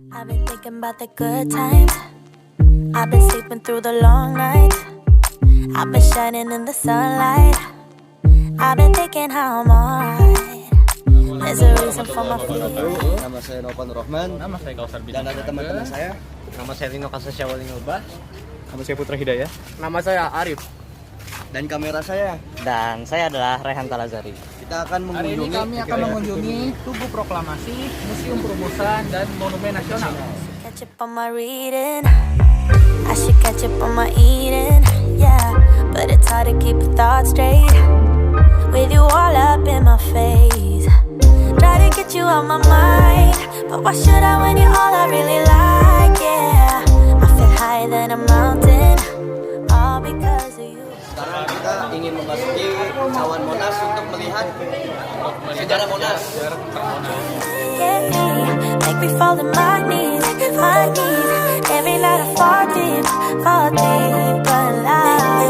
I've been thinking about the good times. I've been sleeping through the long nights. I've been shining in the sunlight. I've been thinking how I'm alright. There's a reason for my feeling. Nama saya Novan Rohman. Nama saya Kausar Bintang. Dan ada teman-teman saya. Nama saya Rino Kasasya Walingobah. Nama saya Putra Hidayah. Nama saya Arif. Dan kamera saya. Dan saya adalah Rehan Talazari. Kita akan Hari ini mengunjungi. kami akan mengunjungi Tugu Proklamasi, Museum Perumusan, dan Monumen Nasional. Catch up on my reading. I should catch up on my eating. Yeah, but it's hard to keep a thought straight with you all up in my face. Try to get you out my mind, but why should I when you're all I really like? Yeah, I feel higher than a mountain, all because of you. Sekarang kita ingin memasuki Cawan Monas untuk melihat sejarah Monas. Get me, make me fall to my knees, my knees. Every night I fall deep but alive.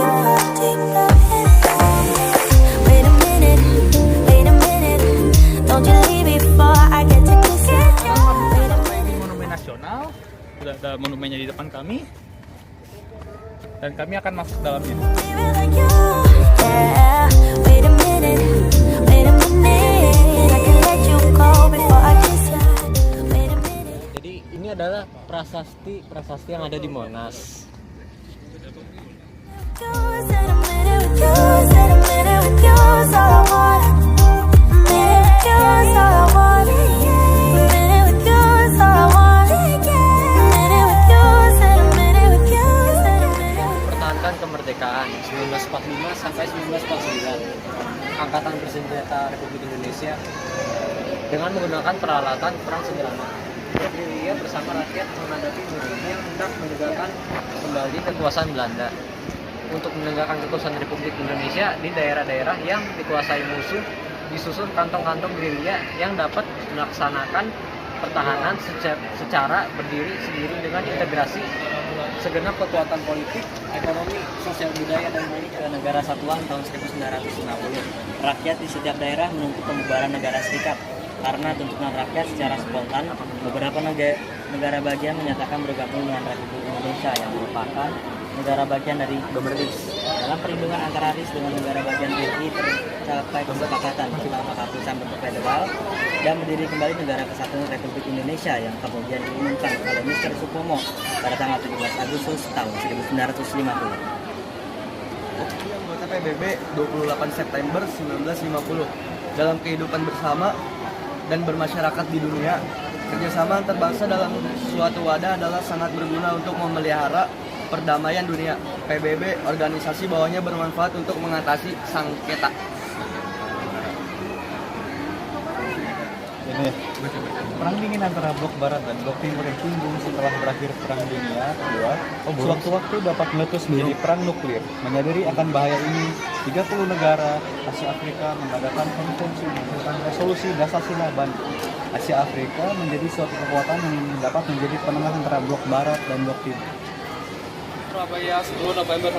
Wait a minute, don't you leave before I get to kiss you. Wait a Ini Monumen Nasional, sudah ada monumennya di depan kami, dan kami akan masuk ke dalamnya. Yeah, wait a minute, I can let you go before I kiss you. Wait a minute. Jadi ini adalah prasasti yang ada di Monas. Pertahankan kemerdekaan 1945 sampai 1949. Angkatan Bersenjata Republik Indonesia dengan menggunakan peralatan perang sederhana berdiri bersama rakyat menghadapi musuh yang hendak menegakkan kembali kekuasaan Belanda. Untuk menegakkan kekuasaan Republik Indonesia di daerah-daerah yang dikuasai musuh, disusun kantong-kantong gerilya yang dapat melaksanakan pertahanan secara berdiri sendiri dengan integrasi segenap kekuatan politik, ekonomi, sosial budaya dan lain ke negara satuan tahun 1950. Rakyat di setiap daerah menuntut pembubaran negara serikat. Karena tuntutan rakyat secara spontan, beberapa negara bagian menyatakan bergabung dengan Republik Indonesia yang merupakan negara bagian dari Berbris. Dalam perlindungan antara RIS dengan negara bagian RI tercapai kesepakatan tentang penghapusan bentuk federal dan berdiri kembali negara kesatuan Republik Indonesia yang kemudian diumumkan oleh Mr. Supomo pada tanggal 17 Agustus tahun 1950. Anggota PBB 28 September 1950. Dalam kehidupan bersama dan bermasyarakat di dunia, kerjasama antar bangsa dalam suatu wadah adalah sangat berguna untuk memelihara perdamaian dunia. PBB, organisasi bawahnya bermanfaat untuk mengatasi sengketa. Ini perang dingin antara blok barat dan blok timur yang timbul setelah berakhir perang dunia kedua sewaktu-waktu dapat meletus menjadi perang nuklir. Menyadari akan bahaya ini, 30 negara Asia Afrika mengadakan konvensi tentang resolusi Dasar-Sila Bandung. Asia Afrika menjadi suatu kekuatan yang dapat menjadi penengah antara blok barat dan blok timur. Surabaya 10 November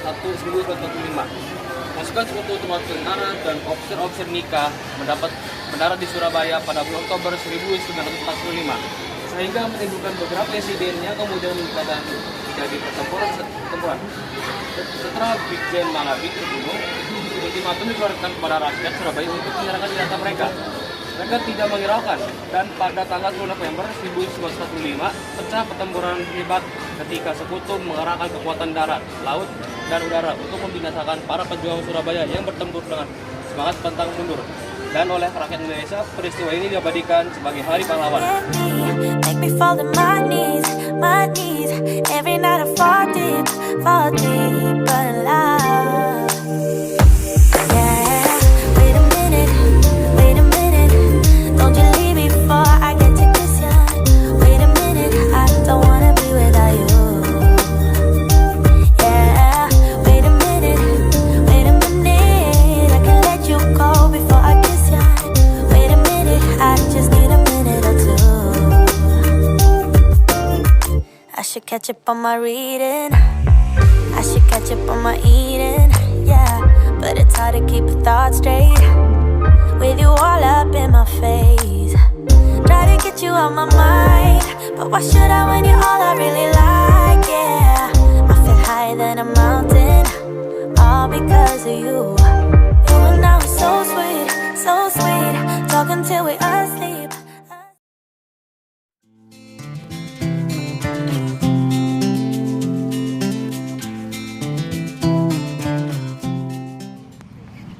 1945. Pasukan Sekutu Tempat Tentara dan officer nikah mendarat di Surabaya pada bulan Oktober 1945, sehingga menimbulkan beberapa insiden yang kemudian menyebabkan terjadi pertempuran. Setelah Brigjen Malabi terbunuh, ultimatum dikeluarkan kepada rakyat Surabaya untuk menyerahkan senjata mereka. Mereka tidak menghiraukan, dan pada tanggal 10 November 1945 pecah pertempuran hebat ketika Sekutu mengerahkan kekuatan darat, laut, dan udara untuk membinasakan para pejuang Surabaya yang bertempur dengan semangat pantang mundur. Dan oleh rakyat Indonesia, peristiwa ini diabadikan sebagai Hari Pahlawan. Make me fall to my knees, my knees. Every night I fall deep but alive. Yeah, wait a minute, don't you leave before I get to kiss you. Wait a minute, I don't wanna be without you. Yeah, wait a minute, I can let you go before I kiss you. Wait a minute, I just need a minute or two. I should catch up on my reading. I should catch up on my eating. Yeah, but it's hard to keep a thought straight with you all up in my face. Try to get you out my mind, But why should I when you're all I really like, yeah. I feel higher than a mountain, all because of you. You and I were so sweet, talking till we asleep.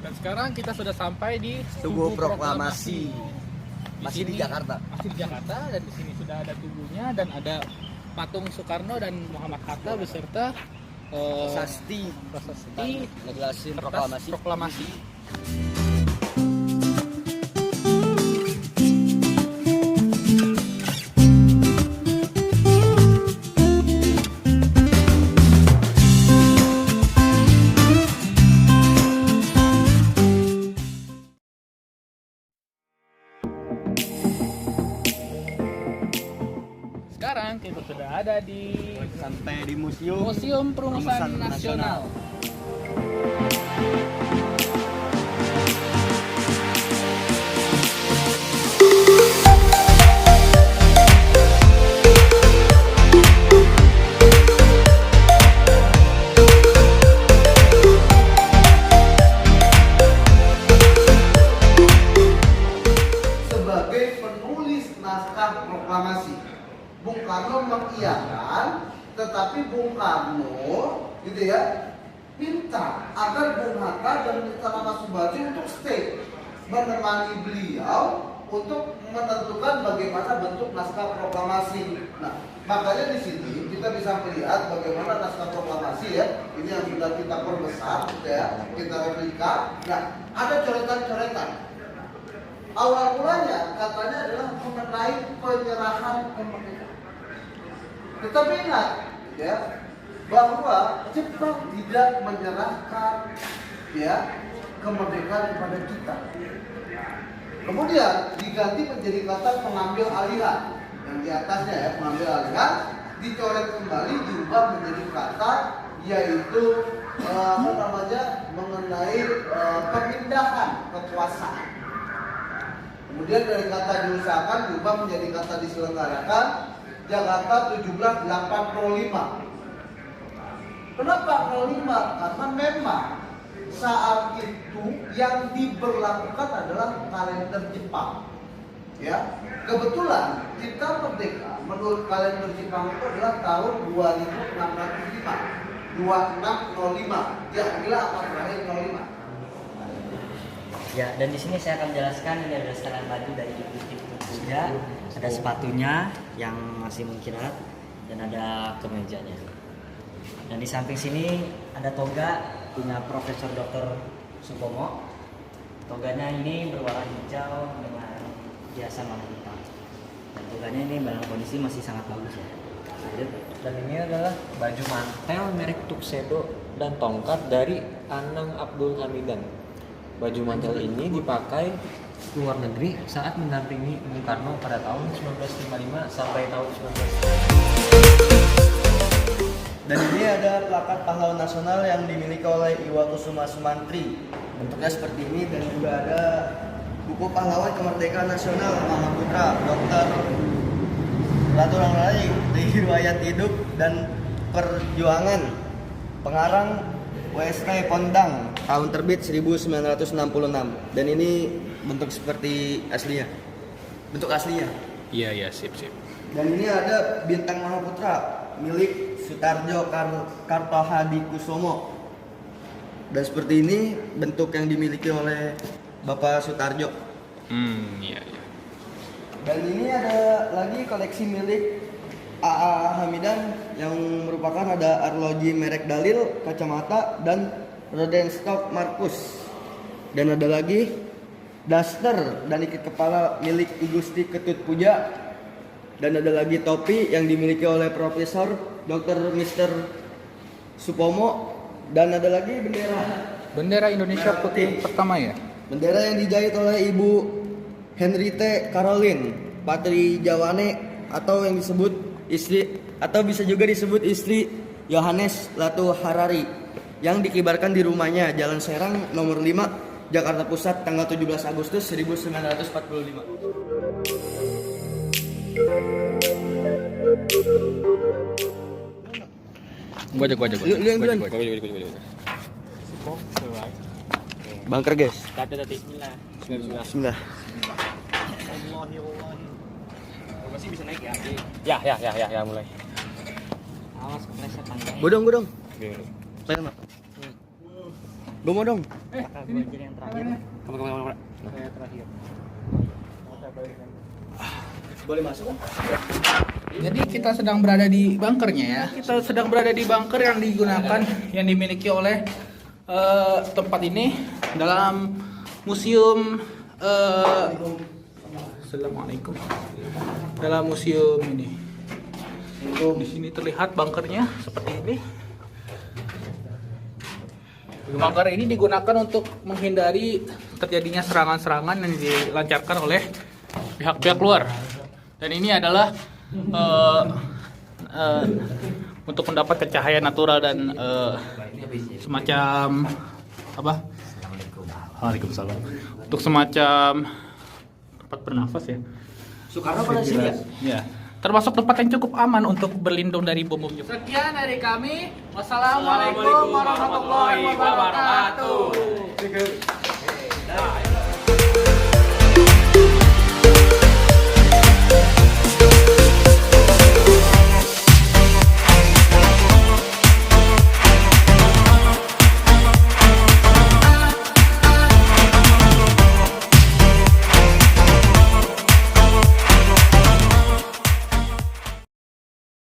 Dan sekarang kita sudah sampai di Tugu Proklamasi. Masih di sini- Jakarta. Masih di Jakarta, dan di sini sudah ada tubuhnya dan ada patung Soekarno dan Muhammad Hatta beserta Prasasti prasasti ngejelasin kertas proklamasi. proklamasi. Sekarang kita sudah ada di Sampai di museum. Museum Perumusan Nasional. Sebagai penulis naskah proklamasi, Bung Karno mengiyakan, tetapi Bung Karno gitu ya minta agar Bung Hatta dan Mr. Subagio untuk stay menemani beliau untuk menentukan bagaimana bentuk naskah proklamasi. Nah, makanya di sini kita bisa melihat bagaimana naskah proklamasi ya. Ini yang sudah kita perbesar, gitu ya, kita replika. Nah, ada coretan-coretan. Awal mulanya katanya adalah mengenai penyerahan kemerdekaan. Tetapi ingat, ya, bahwa Jepang tidak menyerahkan ya kemerdekaan kepada kita. Kemudian diganti menjadi kata pengambil alihan. Yang di atasnya ya, pengambil alihan dicoret kembali diubah menjadi kata yaitu mengenai pemindahan kekuasaan. Kemudian dari kata diusahakan diubah menjadi kata diselenggarakan. Jakarta 17/805. Kenapa 05? Karena memang saat itu yang diberlakukan adalah kalender Jepang. Ya, kebetulan kita merdeka menurut kalender Jepang itu adalah tahun 2605. 2605. Ya, inilah apa terakhir 05. Ya, dan di sini saya akan menjelaskan ini ada setelan baju dari Gusti Puja, ada sepatunya yang masih mengkilat dan ada kemejanya. Dan di samping sini ada toga punya Profesor Dr. Supomo. Toganya ini berwarna hijau dengan hiasan warna hitam. Dan toganya ini dalam kondisi masih sangat bagus ya. Dan ini adalah baju mantel merek Tuxedo dan tongkat dari Anang Abdul Hamidan. Baju mantel ini dipakai luar negeri saat mendampingi Bung Karno pada tahun 1955 sampai tahun 19... Dan ini ada plakat pahlawan nasional yang dimiliki oleh Iwakusuma Sumantri. Bentuknya seperti ini, dan juga ada buku pahlawan kemerdekaan nasional Mahaputra Dr. Ratu Ranggarai, riwayat hidup dan perjuangan, pengarang W.S.T. Pondang, tahun terbit 1966. Dan ini bentuk seperti aslinya, bentuk aslinya. Iya, sip. Dan ini ada bintang Mahaputra milik Sutarjo Kartohadikusumo. Dan seperti ini bentuk yang dimiliki oleh Bapak Sutarjo. Iya. Dan ini ada lagi koleksi milik A.A. Hamidan yang merupakan ada arloji merek Dalil, kacamata, dan Rodenstock Markus. Dan ada lagi daster dan ikat kepala milik Igusti Ketut Puja. Dan ada lagi topi yang dimiliki oleh Profesor Dr. Mr. Supomo. Dan ada lagi Bendera Indonesia putih pertama ya? bendera yang dijahit oleh Ibu Henriette Caroline Patri Jawane, atau yang disebut istri, atau bisa juga disebut istri Yohanes Latu Harari, yang dikibarkan di rumahnya Jalan Serang nomor 5 Jakarta Pusat tanggal 17 Agustus 1945. Gua aja. Lu yang duluan. Bunker guys. Bismillah. Bismillah. Masih bisa naik ya? Ya, mulai. Awas kepleset tangga. Gua dong. Saya mak. Gua mau dong. Kakak gue jadi yang terakhir. Kamu. Saya terakhir. Boleh masuk? Jadi kita sedang berada di bunkernya ya. Kita sedang berada di bunker yang digunakan, yang dimiliki oleh tempat ini dalam museum. Assalamualaikum. Dalam museum ini. Di sini terlihat bunkernya seperti ini. Bunker ini digunakan untuk menghindari terjadinya serangan-serangan yang dilancarkan oleh pihak-pihak luar. Dan ini adalah untuk mendapat cahaya natural dan semacam apa? Waalaikumsalam. Untuk semacam tempat bernafas ya. Soekarno pada sini ya? Ya. Termasuk tempat yang cukup aman untuk berlindung dari bom juga. Sekian dari kami. Wassalamualaikum warahmatullahi wabarakatuh.